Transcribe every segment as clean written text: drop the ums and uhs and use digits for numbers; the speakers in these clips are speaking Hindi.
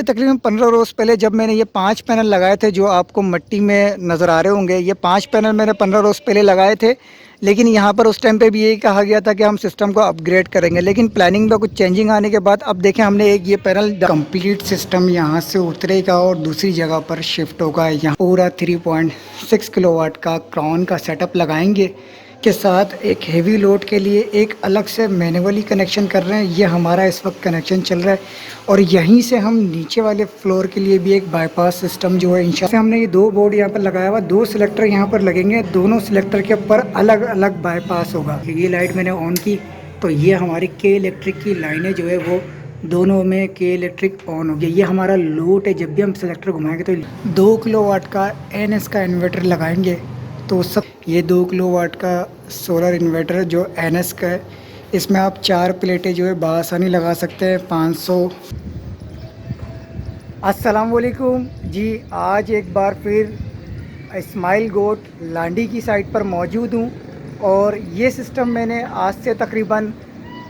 तकरीबन 15 रोज़ पहले जब मैंने ये 5 पैनल लगाए थे जो आपको मिट्टी में नज़र आ रहे होंगे, ये 5 पैनल मैंने 15 रोज़ पहले लगाए थे। लेकिन यहाँ पर उस टाइम पे भी यही कहा गया था कि हम सिस्टम को अपग्रेड करेंगे, लेकिन प्लानिंग में कुछ चेंजिंग आने के बाद अब देखें हमने एक ये पैनल कंप्लीट सिस्टम यहाँ से उतरेगा और दूसरी जगह पर शिफ्ट होगा। यहाँ पूरा 3.6 किलोवाट का क्राउन का सेटअप लगाएंगे के साथ एक हेवी लोड के लिए एक अलग से मैनुअली कनेक्शन कर रहे हैं। ये हमारा इस वक्त कनेक्शन चल रहा है और यहीं से हम नीचे वाले फ्लोर के लिए भी एक बाईपास सिस्टम जो है इंशाल्लाह हमने ये 2 बोर्ड यहाँ पर लगाया हुआ, 2 सिलेक्टर यहाँ पर लगेंगे, दोनों सिलेक्टर के ऊपर अलग अलग बाईपास होगा। ये लाइट मैंने ऑन की तो ये हमारी के इलेक्ट्रिक की लाइनें जो है वो दोनों में के इलेक्ट्रिक ऑन हो गया। ये हमारा लोड है, जब भी हम सिलेक्टर घुमाएंगे तो 2 किलोवाट का NS का इन्वर्टर लगाएंगे तो सब ये 2 किलोवाट का सोलर इन्वर्टर जो NS का है, इसमें आप 4 प्लेटें जो है बआसानी लगा सकते हैं 500। अस्सलाम वालेकुम जी, आज एक बार फिर इस्माइल गोट लांडी की साइट पर मौजूद हूँ और ये सिस्टम मैंने आज से तकरीबन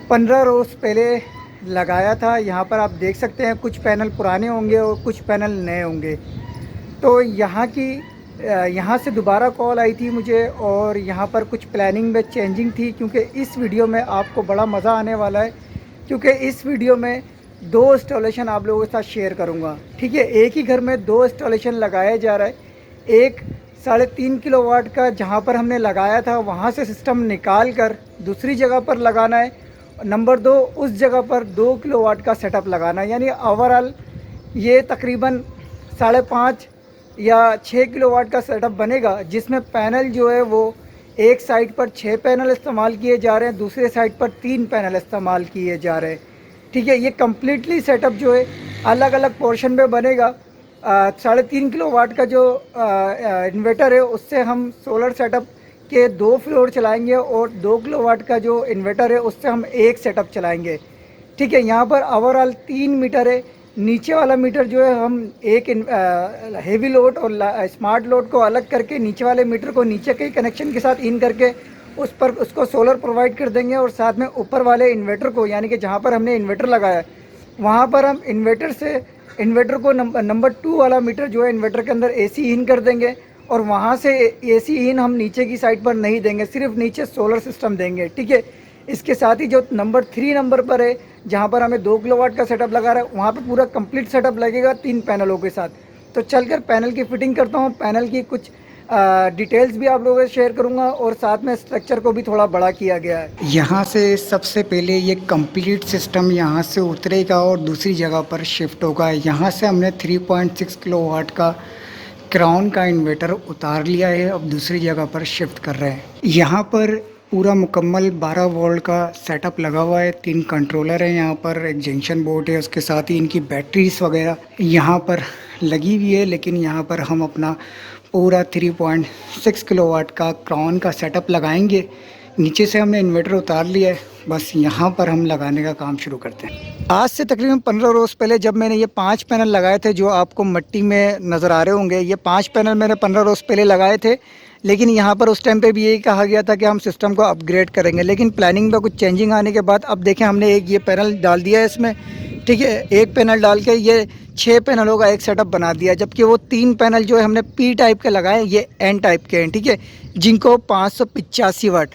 15 रोज़ पहले लगाया था। यहाँ पर आप देख सकते हैं कुछ पैनल पुराने होंगे और कुछ पैनल नए होंगे। तो यहाँ से दोबारा कॉल आई थी मुझे और यहाँ पर कुछ प्लानिंग में चेंजिंग थी, क्योंकि इस वीडियो में आपको बड़ा मज़ा आने वाला है, क्योंकि इस वीडियो में 2 इंस्टॉलेशन आप लोगों के साथ शेयर करूँगा। ठीक है, एक ही घर में 2 इंस्टॉलेशन लगाया जा रहा है। एक 3.5 किलोवाट का जहाँ पर हमने लगाया था वहाँ से सिस्टम निकाल कर दूसरी जगह पर लगाना है। नंबर 2, उस जगह पर 2 किलोवाट का सेटअप लगाना है। यानी ओवरऑल ये तकरीबन 5.5 या 6 किलोवाट का सेटअप बनेगा, जिसमें पैनल जो है वो एक साइड पर 6 पैनल इस्तेमाल किए जा रहे हैं, दूसरे साइड पर 3 पैनल इस्तेमाल किए जा रहे हैं। ठीक है, ये कम्प्लीटली सेटअप जो है अलग अलग पोर्शन में बनेगा। 3.5 किलोवाट का जो इन्वर्टर है उससे हम सोलर सेटअप के 2 फ्लोर चलाएंगे और 2 किलोवाट का जो इन्वर्टर है उससे हम एक सेटअप चलाएंगे। ठीक है, यहाँ पर ओवरऑल 3 मीटर है। नीचे वाला मीटर जो है हम एक हेवी लोड और स्मार्ट लोड को अलग करके नीचे वाले मीटर को नीचे के कनेक्शन के साथ इन करके उस पर उसको सोलर प्रोवाइड कर देंगे और साथ में ऊपर वाले इन्वर्टर को, यानी कि जहाँ पर हमने इन्वर्टर लगाया वहाँ पर हम इन्वर्टर को नंबर 2 वाला मीटर जो है इन्वर्टर के अंदर AC इन कर देंगे और वहाँ से AC इन हम नीचे की साइड पर नहीं देंगे, सिर्फ नीचे सोलर सिस्टम देंगे। ठीक है, इसके साथ ही जो नंबर 3 नंबर पर है जहाँ पर हमें 2 किलोवाट का सेटअप लगा रहा है वहाँ पे पूरा कंप्लीट सेटअप लगेगा 3 पैनलों के साथ। तो चलकर पैनल की फिटिंग करता हूँ, पैनल की कुछ डिटेल्स भी आप लोगों से शेयर करूँगा और साथ में स्ट्रक्चर को भी थोड़ा बड़ा किया गया है। यहाँ से सबसे पहले ये कंप्लीट सिस्टम यहाँ से उतरेगा और दूसरी जगह पर शिफ्ट होगा। यहाँ से हमने 3.6 किलोवाट का क्राउन का इन्वर्टर उतार लिया है, अब दूसरी जगह पर शिफ्ट कर रहे हैं। यहाँ पर पूरा मुकम्मल 12 वोल्ट का सेटअप लगा हुआ है, 3 कंट्रोलर हैं, यहाँ पर एक जंक्शन बोर्ड है, उसके साथ ही इनकी बैटरीज वगैरह यहाँ पर लगी हुई है। लेकिन यहाँ पर हम अपना पूरा 3.6 किलोवाट का क्राउन का सेटअप लगाएंगे। नीचे से हमने इन्वर्टर उतार लिया है, बस यहाँ पर हम लगाने का काम शुरू करते हैं। आज से तकरीबन 15 रोज़ पहले जब मैंने ये 5 पैनल लगाए थे जो आपको मिट्टी में नज़र आ रहे होंगे, ये 5 पैनल मैंने 15 रोज़ पहले लगाए थे। लेकिन यहाँ पर उस टाइम पे भी यही कहा गया था कि हम सिस्टम को अपग्रेड करेंगे, लेकिन प्लानिंग में कुछ चेंजिंग आने के बाद अब देखें हमने एक ये पैनल डाल दिया है इसमें। ठीक है, एक पैनल डाल के ये 6 पैनलों का एक सेटअप बना दिया, जबकि वो 3 पैनल जो है हमने P टाइप के लगाए, ये N टाइप के हैं। ठीक है, जिनको 585 वाट,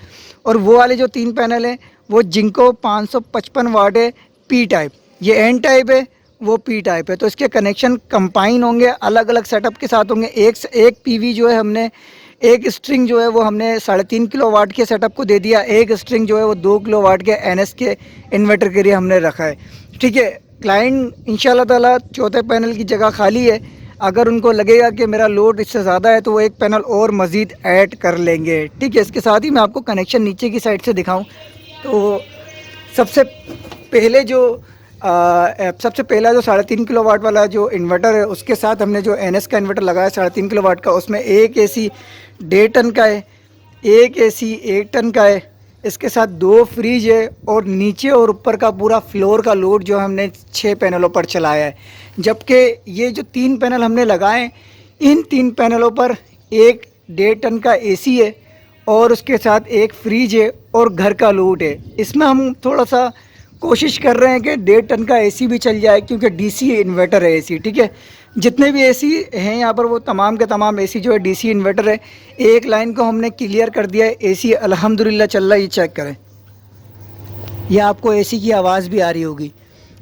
और वो वाले जो 3 पैनल हैं वो जिनको 555 वाट है P टाइप, ये N टाइप है, वो P टाइप है। तो इसके कनेक्शन कंबाइन होंगे, अलग अलग सेटअप के साथ होंगे। एक PV जो है हमने एक स्ट्रिंग जो है वो हमने 3.5 किलोवाट के सेटअप को दे दिया, एक स्ट्रिंग जो है वो 2 किलोवाट के NS के इन्वर्टर के लिए हमने रखा है। ठीक है, क्लाइंट इंशाल्लाह ताला चौथे पैनल की जगह खाली है, अगर उनको लगेगा कि मेरा लोड इससे ज़्यादा है तो वो एक पैनल और मज़ीद ऐड कर लेंगे। ठीक है, इसके साथ ही मैं आपको कनेक्शन नीचे की साइड से दिखाऊं तो सबसे पहले जो 3.5 किलोवाट वाला जो इन्वर्टर है उसके साथ हमने जो NS का इन्वर्टर लगाया 3.5 किलोवाट का, उसमें एक AC 1.5 टन का है, एक AC 1 टन का है, इसके साथ 2 फ्रिज है और नीचे और ऊपर का पूरा फ्लोर का लोड जो हमने 6 पैनलों पर चलाया है। जबकि ये जो 3 पैनल हमने लगाए, इन 3 पैनलों पर एक 1.5 टन का AC है और उसके साथ एक फ्रिज है और घर का लोड है। इसमें हम थोड़ा सा कोशिश कर रहे हैं कि 1.5 टन का एसी भी चल जाए, क्योंकि डीसी इन्वर्टर है एसी, ठीक है। जितने भी एसी हैं यहाँ पर वो तमाम के तमाम एसी जो है डीसी इन्वर्टर है। एक लाइन को हमने क्लियर कर दिया है, एसी अल्हम्दुलिल्लाह चल रहा है। ये चेक करें, ये आपको एसी की आवाज़ भी आ रही होगी।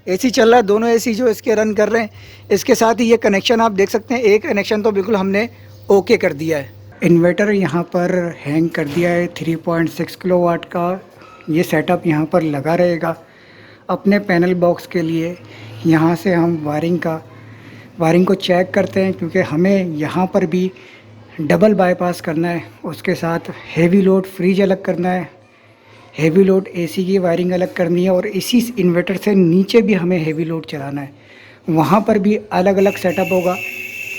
एसी चल रहा है, दोनों एसी जो इसके रन कर रहे हैं। इसके साथ ही ये कनेक्शन आप देख सकते हैं, एक कनेक्शन तो बिल्कुल हमने ओके कर दिया है। इन्वर्टर यहाँ पर हैंग कर दिया है 3.6 किलोवाट का। ये सेटअप यहाँ पर लगा रहेगा अपने पैनल बॉक्स के लिए। यहाँ से हम वायरिंग को चेक करते हैं, क्योंकि हमें यहाँ पर भी डबल बाईपास करना है। उसके साथ हेवी लोड फ्रिज अलग करना है, हेवी लोड एसी की वायरिंग अलग करनी है, और इसी इन्वर्टर से नीचे भी हमें हेवी लोड चलाना है। वहाँ पर भी अलग अलग सेटअप होगा,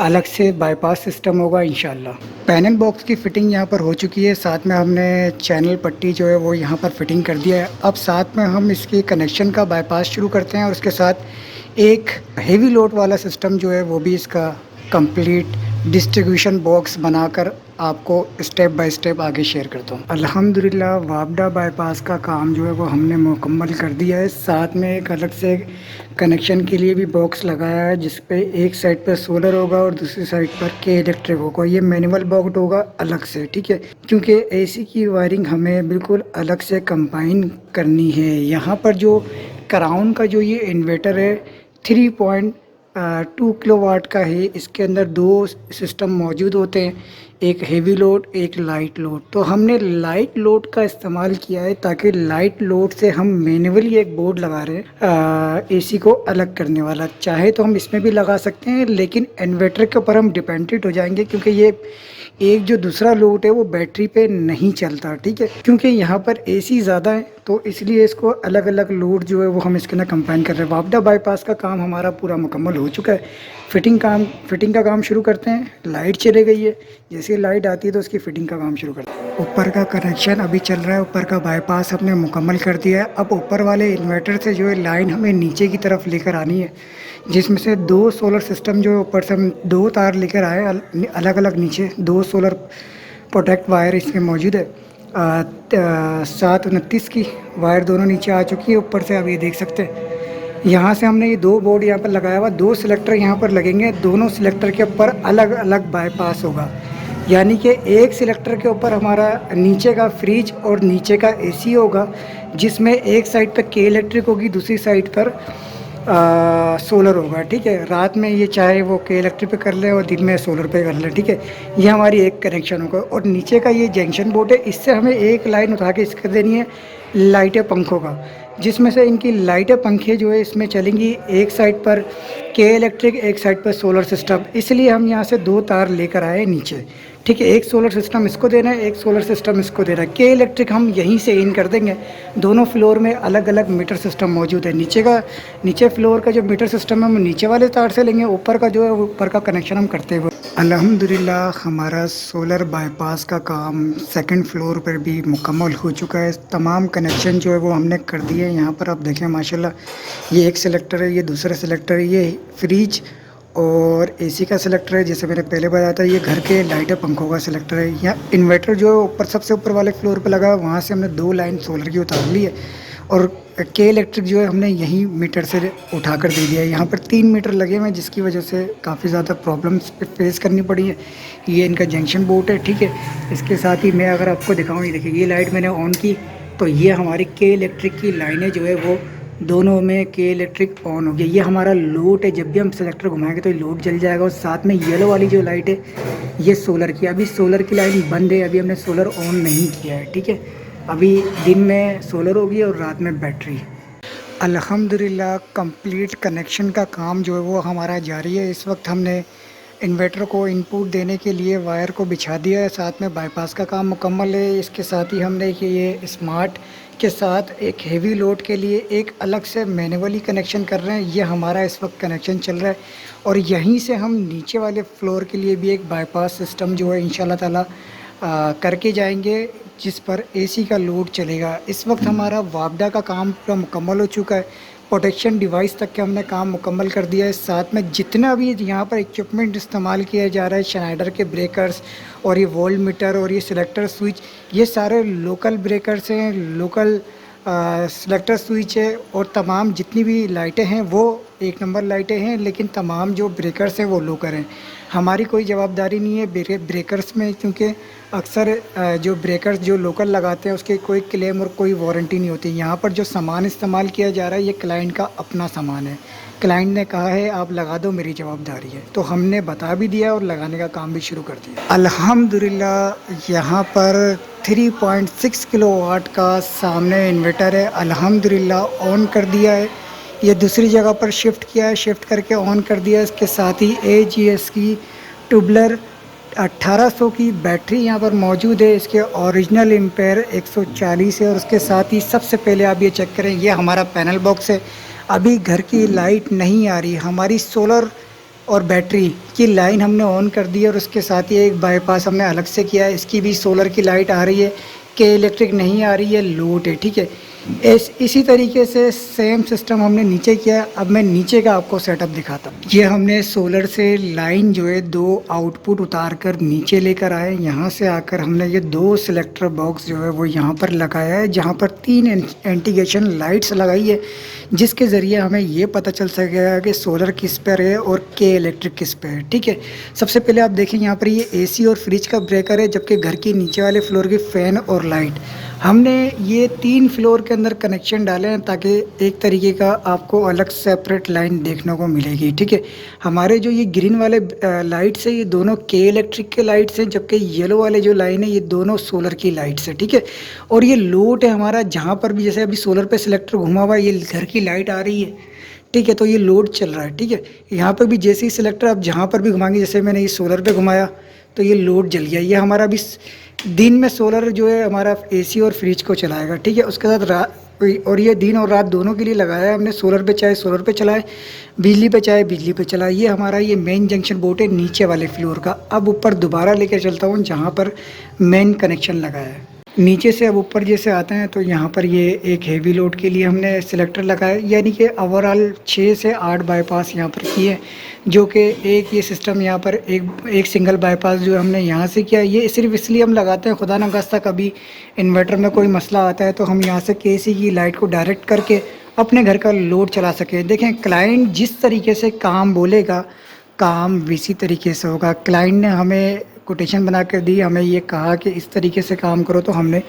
अलग से बाईपास सिस्टम होगा इंशाल्लाह। पैनल बॉक्स की फ़िटिंग यहाँ पर हो चुकी है। साथ में हमने चैनल पट्टी जो है वो यहाँ पर फिटिंग कर दिया है। अब साथ में हम इसके कनेक्शन का बाईपास शुरू करते हैं, और उसके साथ एक हेवी लोड वाला सिस्टम जो है वो भी इसका कंप्लीट डिस्ट्रीब्यूशन बॉक्स बनाकर आपको स्टेप बाय स्टेप आगे शेयर करता हूँ। अल्हम्दुलिल्लाह वापडा बाईपास का काम जो है वो हमने मुकम्मल कर दिया है। साथ में एक अलग से कनेक्शन के लिए भी बॉक्स लगाया है, जिस पे एक साइड पर सोलर होगा और दूसरी साइड पर के इलेक्ट्रिक होगा। ये मैनुअल बॉक्स होगा अलग से, ठीक है, क्योंकि एसी की वायरिंग हमें बिल्कुल अलग से कंबाइन करनी है। यहाँ पर जो क्राउन का जो ये इन्वर्टर है 3.2 किलोवाट का है। इसके अंदर दो सिस्टम मौजूद होते हैं, एक हेवी लोड, एक लाइट लोड। तो हमने लाइट लोड का इस्तेमाल किया है, ताकि लाइट लोड से हम मैन्युअली एक बोर्ड लगा रहे हैं एसी को अलग करने वाला। चाहे तो हम इसमें भी लगा सकते हैं, लेकिन इन्वर्टर के ऊपर हम डिपेंडेंट हो जाएंगे, क्योंकि ये एक जो दूसरा लोड है वो बैटरी पे नहीं चलता, ठीक है। क्योंकि यहाँ पर एसी ज़्यादा है, तो इसलिए इसको अलग अलग लोड जो है वो हम इसके अंदर कंबाइन कर रहे हैं। वापडा बाईपास का काम हमारा पूरा मुकम्मल हो चुका है। फिटिंग का काम शुरू करते हैं। लाइट चले गई है, जैसे लाइट आती है तो उसकी फिटिंग का काम शुरू करते हैं। ऊपर का कनेक्शन अभी चल रहा है, ऊपर का बाईपास हमने मुकम्मल कर दिया है। अब ऊपर वाले इन्वर्टर से जो है लाइन हमें नीचे की तरफ लेकर आनी है, जिसमें से दो सोलर सिस्टम जो ऊपर से हम दो तार लेकर आए अलग अलग, नीचे दो सोलर प्रोटेक्ट वायर इसमें मौजूद है। 729 की वायर दोनों नीचे आ चुकी है ऊपर से, आप ये देख सकते हैं। यहाँ से हमने ये दो बोर्ड यहाँ पर लगाया हुआ, दो सिलेक्टर यहाँ पर लगेंगे। दोनों सिलेक्टर के ऊपर अलग अलग बाईपास होगा, यानी कि एक सिलेक्टर के ऊपर हमारा नीचे का फ्रिज और नीचे का एसी होगा, जिसमें एक साइड पर के इलेक्ट्रिक होगी, दूसरी साइड पर सोलर होगा, ठीक है। रात में ये चाहे वो के इलेक्ट्रिक पे कर ले और दिन में सोलर पे कर ले, ठीक है। ये हमारी एक कनेक्शन होगा। और नीचे का ये जंक्शन बोर्ड है, इससे हमें एक लाइन उठा के इसके देनी है लाइटें पंखों का, जिसमें से इनकी लाइटें पंखे जो है इसमें चलेंगी एक साइड पर के इलेक्ट्रिक, एक साइड पर सोलर सिस्टम। इसलिए हम यहाँ से दो तार लेकर आए नीचे, ठीक है। एक सोलर सिस्टम इसको देना है, एक सोलर सिस्टम इसको देना है। के इलेक्ट्रिक हम यहीं से इन कर देंगे। दोनों फ्लोर में अलग अलग मीटर सिस्टम मौजूद है। नीचे फ्लोर का जो मीटर सिस्टम है हम नीचे वाले तार से लेंगे, ऊपर का जो है ऊपर का कनेक्शन हम करते हुए। अल्हम्दुलिल्लाह हमारा सोलर बाईपास का काम सेकंड फ्लोर पर भी मुकम्मल हो चुका है। तमाम कनेक्शन जो है वो हमने कर दिए हैं। यहाँ पर आप देखें माशाल्लाह, ये एक सिलेक्टर है, ये दूसरा सिलेक्टर है, ये फ्रिज और एसी का सिलेक्टर है। जैसे मैंने पहले बताया था, ये घर के लाइटें पंखों का सिलेक्टर है। यहाँ इन्वर्टर जो है ऊपर सबसे ऊपर वाले फ्लोर पे लगा है, वहाँ से हमने दो लाइन सोलर की उतार ली है, और के इलेक्ट्रिक जो है हमने यहीं मीटर से उठा कर दे दिया है। यहाँ पर 3 मीटर लगे हुए हैं, जिसकी वजह से काफ़ी ज़्यादा प्रॉब्लम्स फेस करनी पड़ी है। ये इनका जंक्शन बोर्ड है, ठीक है। इसके साथ ही मैं अगर आपको दिखाऊँ, ये देखिए, ये लाइट मैंने ऑन की तो ये हमारी के इलेक्ट्रिक की लाइनें जो है वो दोनों में के इलेक्ट्रिक ऑन हो गया। ये हमारा लोड है, जब भी हम सिलेक्टर घुमाएंगे तो ये लोड जल जाएगा। और साथ में येलो वाली जो लाइट है ये सोलर की, अभी सोलर की लाइन बंद है, अभी हमने सोलर ऑन नहीं किया है, ठीक है। अभी दिन में सोलर होगी और रात में बैटरी। अल्हम्दुलिल्लाह कंप्लीट कनेक्शन का काम जो है वो हमारा जारी है। इस वक्त हमने इन्वर्टर को इनपुट देने के लिए वायर को बिछा दिया है, साथ में बाईपास का काम मुकम्मल है। इसके साथ ही हमने ये स्मार्ट के साथ एक हेवी लोड के लिए एक अलग से मैनुअली कनेक्शन कर रहे हैं। ये हमारा इस वक्त कनेक्शन चल रहा है, और यहीं से हम नीचे वाले फ्लोर के लिए भी एक बाईपास सिस्टम जो है इंशाल्लाह ताला करके जाएंगे, जिस पर एसी का लोड चलेगा। इस वक्त हमारा वापडा का काम पूरा मुकम्मल हो चुका है। प्रोटेक्शन डिवाइस तक के हमने काम मुकम्मल कर दिया है। साथ में जितना भी यहाँ पर इक्विपमेंट इस्तेमाल किया जा रहा है, शनाइडर के ब्रेकर्स और ये वोल्ट मीटर और ये सिलेक्टर स्विच, ये सारे लोकल ब्रेकर्स हैं, लोकल सिलेक्टर स्विच है और तमाम जितनी भी लाइटें हैं वो एक नंबर लाइटें हैं, लेकिन तमाम जो ब्रेकर्स हैं वो लोकल हैं। हमारी कोई जवाबदारी नहीं है ब्रेकर्स में, क्योंकि अक्सर जो ब्रेकर्स जो लोकल लगाते हैं उसके कोई क्लेम और कोई वारंटी नहीं होती। यहाँ पर जो सामान इस्तेमाल किया जा रहा है ये क्लाइंट का अपना सामान है। क्लाइंट ने कहा है आप लगा दो, मेरी जवाबदारी है, तो हमने बता भी दिया और लगाने का काम भी शुरू कर दिया। अल्हम्दुलिल्लाह यहाँ पर 3.6 किलोवाट का सामने इन्वर्टर है, अल्हम्दुलिल्लाह ऑन कर दिया है। ये दूसरी जगह पर शिफ्ट किया है, शिफ्ट करके ऑन कर दिया। इसके साथ ही AGS की ट्यूबलर 1800 की बैटरी यहाँ पर मौजूद है। इसके ओरिजिनल एम्पेयर 140 है। और उसके साथ ही सबसे पहले आप ये चेक करें, ये हमारा पैनल बॉक्स है। अभी घर की लाइट नहीं आ रही, हमारी सोलर और बैटरी की लाइन हमने ऑन कर दी है। और उसके साथ ही एक बाईपास हमने अलग से किया है, इसकी भी सोलर की लाइट आ रही है, के इलेक्ट्रिक नहीं आ रही है, लोड है, ठीक है। इसी तरीके से सेम सिस्टम हमने नीचे किया है। अब मैं नीचे का आपको सेटअप दिखाता हूँ। ये हमने सोलर से लाइन जो है 2 आउटपुट उतार कर नीचे लेकर आए। यहाँ से आकर हमने ये 2 सिलेक्टर बॉक्स जो है वो यहाँ पर लगाया है, जहाँ पर 3 इंडिकेशन लाइट्स लगाई है, जिसके ज़रिए हमें ये पता चल सकेगा कि सोलर किस पर है और के इलेक्ट्रिक किस पर है, ठीक है। सबसे पहले आप देखें यहाँ पर ये AC और फ्रिज का ब्रेकर है, जबकि घर के नीचे वाले फ्लोर की फ़ैन और लाइट हमने ये 3 फ्लोर के अंदर कनेक्शन डाले हैं, ताकि एक तरीके का आपको अलग सेपरेट लाइन देखने को मिलेगी, ठीक है। हमारे जो ये ग्रीन वाले लाइट्स है ये दोनों के इलेक्ट्रिक के लाइट्स हैं, जबकि येलो वाले जो लाइन है ये दोनों सोलर की लाइट्स है, ठीक है। और ये लोड है हमारा, जहाँ पर भी जैसे अभी सोलर पे सिलेक्टर घुमा हुआ है ये घर की लाइट आ रही है, ठीक है। तो ये लोड चल रहा है, ठीक है। यहाँ पर भी जैसे ही सिलेक्टर आप जहाँ पर भी घुमाएंगे, जैसे मैंने ये सोलर पे घुमाया तो ये लोड जल गया। ये हमारा भी दिन में सोलर जो है हमारा AC और फ्रिज को चलाएगा, ठीक है। उसके साथ और ये दिन और रात दोनों के लिए लगाया है हमने। सोलर पे चाहे सोलर पे चलाए, बिजली पे चाहे बिजली पे चलाए। ये हमारा ये मेन जंक्शन बोर्ड है नीचे वाले फ्लोर का। अब ऊपर दोबारा लेकर चलता हूँ जहाँ पर मेन कनेक्शन लगाया है। नीचे से अब ऊपर जैसे आते हैं तो यहाँ पर ये एक हेवी लोड के लिए हमने सिलेक्टर लगाया, यानी कि ओवरऑल 6 से 8 बाईपास यहाँ पर किए, जो कि एक ये सिस्टम यहाँ पर एक सिंगल बाईपास जो हमने यहाँ से किया। ये सिर्फ इसलिए हम लगाते हैं, खुदा न खास्ता कभी इन्वर्टर में कोई मसला आता है तो हम यहाँ से KC की लाइट को डायरेक्ट करके अपने घर का लोड चला सकें। देखें, क्लाइंट जिस तरीके से काम बोलेगा काम इसी तरीके से होगा। क्लाइंट ने हमें कोटेशन बना कर दी, हमें ये कहा कि इस तरीके से काम करो, तो हमने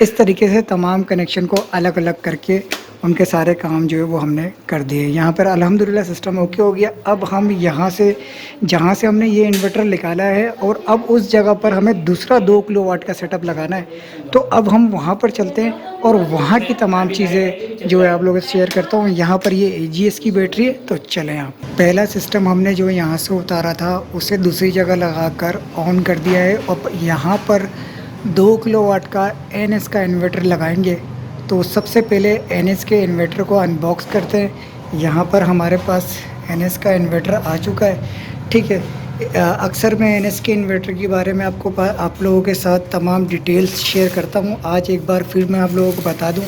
इस तरीके से तमाम कनेक्शन को अलग अलग करके उनके सारे काम जो है वो हमने कर दिए। यहाँ पर अल्हम्दुलिल्लाह सिस्टम ओके हो गया। अब हम यहाँ से जहाँ से हमने ये इन्वर्टर निकाला है और अब उस जगह पर हमें दूसरा 2 किलोवाट का सेटअप लगाना है, तो अब हम वहाँ पर चलते हैं और वहाँ की तमाम चीज़ें जो है आप लोगों से शेयर करता हूँ। यहाँ पर ये AGS की बैटरी है, तो चलें आप। पहला सिस्टम हमने जो यहाँ से उतारा था उसे दूसरी जगह लगा कर ऑन कर दिया है। और यहाँ पर 2 किलोवाट का NS का इन्वर्टर लगाएंगे। तो सबसे पहले NS के इन्वर्टर को अनबॉक्स करते हैं। यहाँ पर हमारे पास NS का इन्वर्टर आ चुका है, ठीक है। अक्सर मैं NS के इन्वर्टर के बारे में आप लोगों के साथ तमाम डिटेल्स शेयर करता हूँ। आज एक बार फिर मैं आप लोगों को बता दूँ।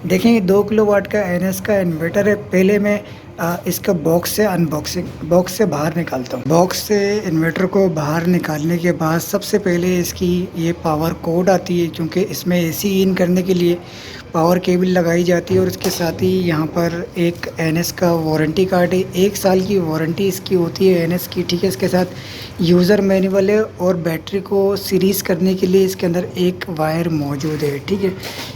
देखें, ये 2 किलोवाट का NS का इन्वर्टर है। पहले मैं इसका बॉक्स से बाहर निकालता हूँ। बॉक्स से इन्वर्टर को बाहर निकालने के बाद सबसे पहले इसकी ये पावर कोड आती है, क्योंकि इसमें AC इन करने के लिए पावर केबल लगाई जाती है। और इसके साथ ही यहाँ पर एक NS का वारंटी कार्ड है, 1 साल की वारंटी इसकी होती है NS की, ठीक है। इसके साथ यूज़र मैनुअल है और बैटरी को सीरीज़ करने के लिए इसके अंदर एक वायर मौजूद है, ठीक है।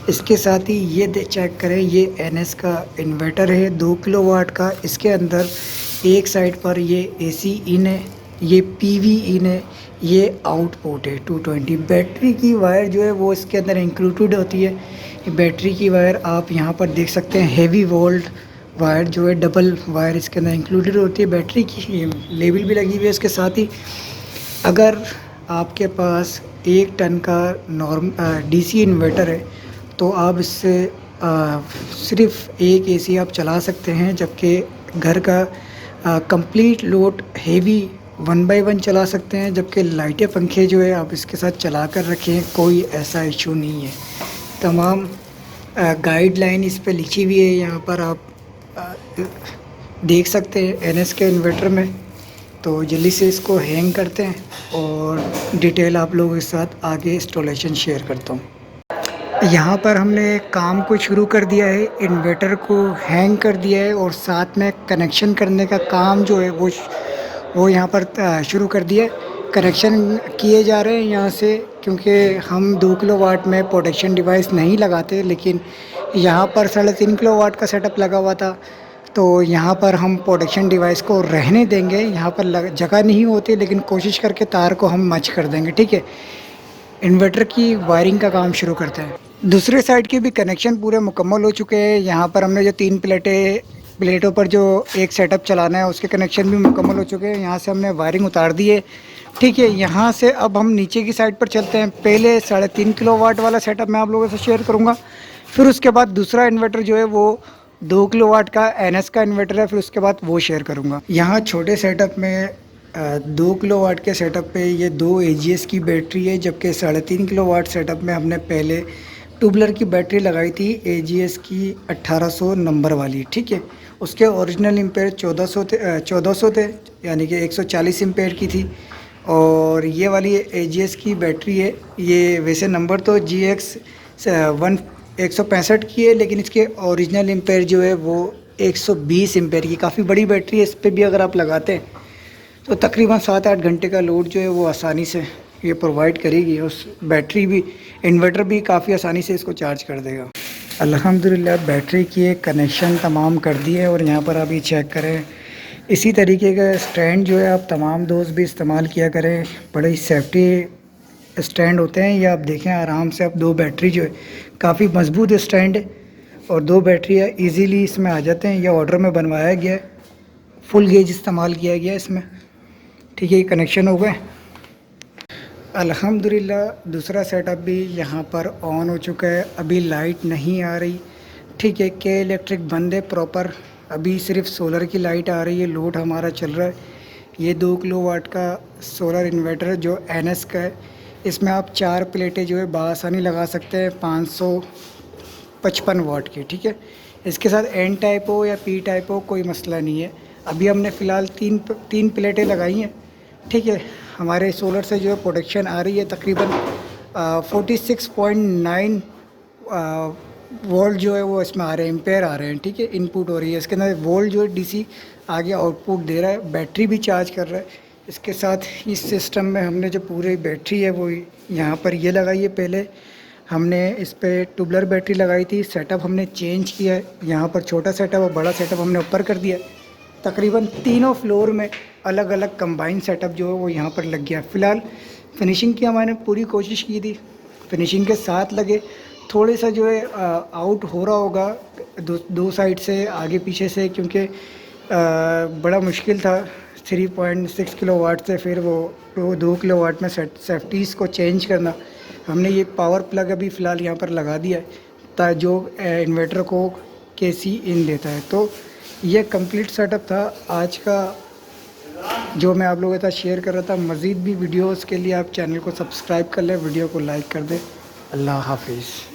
इसके साथ ही ये चेक करें, ये NS का इन्वर्टर है 2 किलोवाट का। इसके अंदर एक साइड पर ये AC इन है, ये PV इन है, ये आउटपुट है 220। बैटरी की वायर जो है वो इसके अंदर इंक्लूडेड होती है। बैटरी की वायर आप यहाँ पर देख सकते हैं, हेवी वोल्ट वायर जो है डबल वायर इसके अंदर इंक्लूडेड होती है। बैटरी की लेबल भी लगी हुई है। इसके साथ ही अगर आपके पास 1 टन का DC इन्वर्टर है तो आप इससे सिर्फ एक AC आप चला सकते हैं, जबकि घर का कंप्लीट लोड हेवी 1 बाई 1 चला सकते हैं। जबकि लाइटें पंखे जो है आप इसके साथ चला कर रखें, कोई ऐसा इशू नहीं है। तमाम गाइडलाइन इस पे लिखी हुई है, यहाँ पर आप देख सकते हैं NS के इन्वर्टर में। तो जल्दी से इसको हैंग करते हैं और डिटेल आप लोगों के साथ आगे इंस्टॉलेशन शेयर करता हूँ। यहाँ पर हमने काम को शुरू कर दिया है, इन्वर्टर को हैंग कर दिया है और साथ में कनेक्शन करने का काम जो है वो यहाँ पर शुरू कर दिया है। कनेक्शन किए जा रहे हैं यहाँ से, क्योंकि हम 2 किलोवाट में प्रोटेक्शन डिवाइस नहीं लगाते, लेकिन यहाँ पर 3.5 किलोवाट का सेटअप लगा हुआ था, तो यहाँ पर हम प्रोटेक्शन डिवाइस को रहने देंगे। यहाँ पर जगह नहीं होती, लेकिन कोशिश करके तार को हम मैच कर देंगे, ठीक है। इन्वर्टर की वायरिंग का काम शुरू करते हैं। दूसरे साइड के भी कनेक्शन पूरे मुकम्मल हो चुके हैं। यहाँ पर हमने जो 3 प्लेटों पर जो एक सेटअप चलाना है उसके कनेक्शन भी मुकम्मल हो चुके हैं। यहाँ से हमने वायरिंग उतार दी है, ठीक है। यहाँ से अब हम नीचे की साइड पर चलते हैं। पहले 3.5 किलोवाट वाला सेटअप मैं आप लोगों से शेयर करूँगा, फिर उसके बाद दूसरा इन्वर्टर जो है वो 2 किलोवाट का NS का इन्वर्टर है, फिर उसके बाद वो शेयर करूँगा। यहाँ छोटे सेटअप में 2 किलोवाट के सेटअप पे ये 2 AGS की बैटरी है, जबकि 3.5 किलोवाट सेटअप में हमने पहले ट्यूबलर की बैटरी लगाई थी AGS की 1800 नंबर वाली, ठीक है। उसके ओरिजिनल एम्पेयर 1400 थे, यानी कि 140 एम्पेयर की थी। और ये वाली AGS की बैटरी है, ये वैसे नंबर तो GX 165 की है, लेकिन इसके ओरिजिनल एम्पेयर जो है वो 120 एम्पेयर की काफ़ी बड़ी बैटरी है। इस पर भी अगर आप लगाते हैं तो तकरीबन 7-8 घंटे का लोड जो है वो आसानी से ये प्रोवाइड करेगी। उस बैटरी भी, इन्वर्टर भी काफ़ी आसानी से इसको चार्ज कर देगा। अल्हम्दुलिल्लाह बैटरी की एक कनेक्शन तमाम कर दी है। और यहाँ पर आप ये चेक करें, इसी तरीके का स्टैंड जो है आप तमाम दोस्त भी इस्तेमाल किया करें। बड़े सेफ्टी स्टैंड होते हैं ये, आप देखें आराम से। आप 2 बैटरी जो है काफ़ी मजबूत स्टैंड है और 2 बैटरी ईज़िली इसमें आ जाते हैं। ये ऑर्डर में बनवाया गया है, फुल गेज इस्तेमाल किया गया इसमें, ठीक है। ये कनेक्शन हो गए। अल्हम्दुलिल्लाह दूसरा सेटअप भी यहाँ पर ऑन हो चुका है। अभी लाइट नहीं आ रही, ठीक है। के इलेक्ट्रिक बंद है प्रॉपर, अभी सिर्फ सोलर की लाइट आ रही है। लोड हमारा चल रहा है। ये 2 किलोवाट का सोलर इन्वर्टर जो NS का है, इसमें आप 4 प्लेटें जो है बआसानी लगा सकते हैं 555 वाट की, ठीक है। इसके साथ N टाइप हो या P टाइप हो, कोई मसला नहीं है। अभी हमने फ़िलहाल तीन प्लेटें लगाई हैं, ठीक है। हमारे सोलर से जो है प्रोटेक्शन आ रही है तकरीबन 46.9 वोल्ट जो है वो इसमें आ रहे हैं, एम्पेयर आ रहे हैं, ठीक है। इनपुट हो रही है इसके अंदर, वोल्ट जो है DC आगे आउटपुट दे रहा है। बैटरी भी चार्ज कर रहा है। इसके साथ इस सिस्टम में हमने जो पूरी बैटरी है वो यहाँ पर ये लगाई है। पहले हमने इस पर ट्यूबलर बैटरी लगाई थी, सेटअप हमने चेंज किया है। यहाँ पर छोटा सेटअप और बड़ा सेटअप हमने ऊपर कर दिया है। तकरीबन तीनों फ्लोर में अलग अलग कंबाइन सेटअप जो है वो यहाँ पर लग गया। फ़िलहाल फिनिशिंग की मैंने पूरी कोशिश की थी, फिनिशिंग के साथ लगे। थोड़े सा जो है आउट हो रहा होगा दो साइड से, आगे पीछे से, क्योंकि बड़ा मुश्किल था 3.6 किलोवाट से फिर वो 2 किलोवाट में सेफ्टीज़ को चेंज करना। हमने ये पावर प्लग अभी फ़िलहाल यहाँ पर लगा दिया है, ताकि जो इन्वर्टर को KC इन देता है। तो ये कंप्लीट सेटअप था आज का जो मैं आप लोगों के साथ शेयर कर रहा था। मज़ीद भी वीडियोस के लिए आप चैनल को सब्सक्राइब कर लें, वीडियो को लाइक कर दें। अल्लाह हाफिज़।